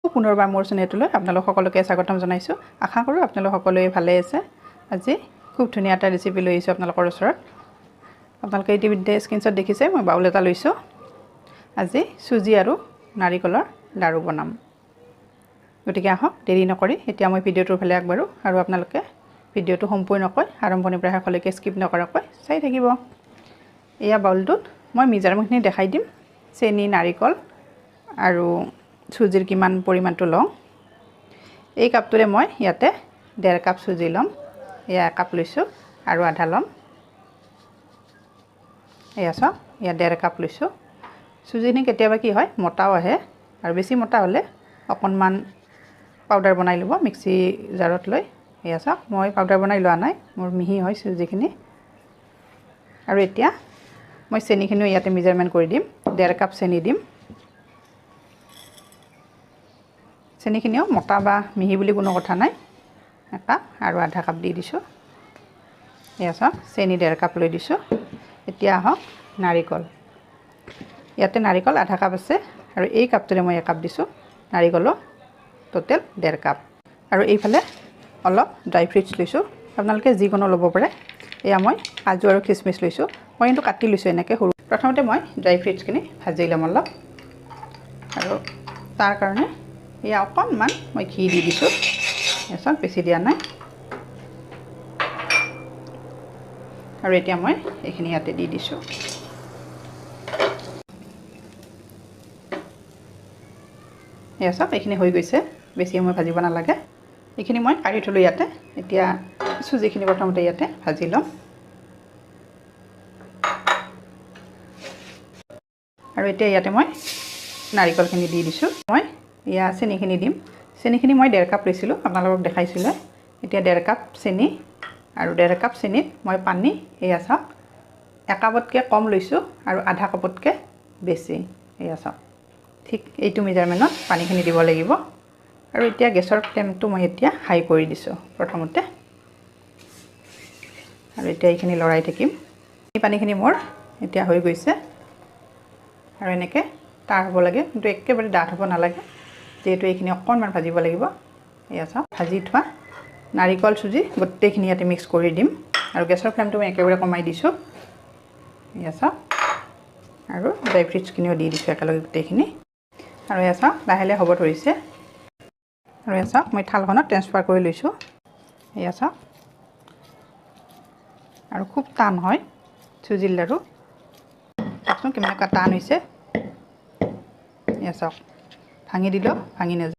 পুনৰবাৰ মোৰ চেনেলটোলৈ আপোনালোক সকলোকে স্বাগতম জনাইছোঁ। আশা কৰোঁ আপোনালোক সকলোৱে ভালে আছে। আজি খুব ধুনীয়া এটা ৰেচিপি লৈ আহিছোঁ আপোনালোকৰ ওচৰত। আপোনালোকে ইতিমধ্যে স্ক্ৰীনশ্বট দেখিছে, মই বাউল এটা লৈছোঁ। আজি চুজি আৰু নাৰিকলৰ লাড়ু বনাম। গতিকে আহক দেৰি নকৰি এতিয়া মই ভিডিঅ'টোৰ ফালে আগবাঢ়োঁ আৰু আপোনালোকে ভিডিঅ'টো সম্পূৰ্ণকৈ আৰম্ভণিৰ পৰা শেষলৈকে স্কিপ নকৰাকৈ চাই থাকিব। এয়া বাউলটোত মই মেজাৰমেণ্টখিনি দেখাই দিম। চেনি, নাৰিকল আৰু চুজিৰ কিমান পৰিমাণটো লওঁ। এই কাপটোৰে মই ইয়াতে 1.5 কাপ চুজি ল'ম। এয়া 1 কাপ লৈছোঁ আৰু আধা ল'ম। এয়া চাওক, এয়া 1.5 কাপ লৈছোঁ। চুজিখিনি কেতিয়াবা কি হয় মোটাও আহে, আৰু বেছি মোটা হ'লে অকণমান পাউডাৰ বনাই ল'ব মিক্সি জাৰত লৈ। এয়া চাওক, মই পাউডাৰ বনাই লোৱা নাই, মোৰ মিহি হয় চুজিখিনি। আৰু এতিয়া মই চেনিখিনিও ইয়াতে মেজাৰমেণ্ট কৰি দিম। 1.5 কাপ চেনি দিম। চেনিখিনিও মোটা বা মিহি বুলি কোনো কথা নাই। 1 কাপ আৰু আধা কাপ দি দিছোঁ। এয়া চাওক, চেনি 1.5 কাপ লৈ দিছোঁ। এতিয়া আহক নাৰিকল। ইয়াতে নাৰিকল আধা কাপ আছে আৰু এই কাপটোৰে মই 1 কাপ দিছোঁ। নাৰিকলো টোটেল 1.5 কাপ। আৰু এইফালে অলপ ড্ৰাই ফ্ৰুইটছ লৈছোঁ, আপোনালোকে যিকোনো ল'ব পাৰে। এয়া মই কাজু আৰু খিচমিচ লৈছোঁ। মই কিন্তু কাটি লৈছোঁ এনেকৈ সৰু। প্ৰথমতে মই ড্ৰাই ফ্ৰুইটছখিনি ভাজি ল'ম অলপ, আৰু তাৰ কাৰণে এয়া অকণমান মই ঘি দি দিছোঁ। চাওক, বেছি দিয়া নাই। আৰু এতিয়া মই এইখিনি ইয়াতে দি দিছোঁ। এয়া চাওক, এইখিনি হৈ গৈছে, বেছি সময় ভাজিব নালাগে। এইখিনি মই কাঢ়ি থলোঁ ইয়াতে। এতিয়া চুজিখিনি প্ৰথমতে ইয়াতে ভাজি ল'ম। আৰু এতিয়া ইয়াতে মই নাৰিকলখিনি দি দিছোঁ। মই এয়া চেনিখিনি দিম। চেনিখিনি মই 1.5 কাপ লৈছিলোঁ, আপোনালোকক দেখাইছিলোঁ। এতিয়া 1.5 কাপ চেনি, আৰু 1.5 কাপ চেনিত মই পানী এয়া চাওক 1 কাপতকৈ কম লৈছোঁ আৰু আধা কাপতকৈ বেছি। এয়া চাওক, ঠিক এইটো মেজাৰমেণ্টত পানীখিনি দিব লাগিব। আৰু এতিয়া গেছৰ ফ্লেমটো মই এতিয়া হাই কৰি দিছোঁ প্ৰথমতে। আৰু এতিয়া এইখিনি লৰাই থাকিম। এই পানীখিনি মোৰ এতিয়া হৈ গৈছে, আৰু এনেকৈ টাৰ হ'ব লাগে, কিন্তু একেবাৰে ডাঠ হ'ব নালাগে, যিহেতু এইখিনি অকণমান ভাজিব লাগিব। এয়া চাওক, ভাজি থোৱা নাৰিকল চুজি গোটেইখিনি ইয়াতে মিক্স কৰি দিম। আৰু গেছৰ ফ্লেমটো মই একেবাৰে কমাই দিছোঁ। এয়া চাওক, আৰু ড্ৰাই ফ্ৰুইটছখিনিও দি দিছোঁ একেলগে গোটেইখিনি। আৰু এয়া চাওক, লাহে লাহে হ'ব ধৰিছে। আৰু এয়া চাওক, মই থালখনত ট্ৰেন্সফাৰ কৰি লৈছোঁ। এয়া চাওক, আৰু খুব টান হয় চুজিৰ লাড়ু। চাওকচোন কেনেকুৱা টান হৈছে। এয়া চাওক, ভাঙি দিলেও ভাঙি নাযায়।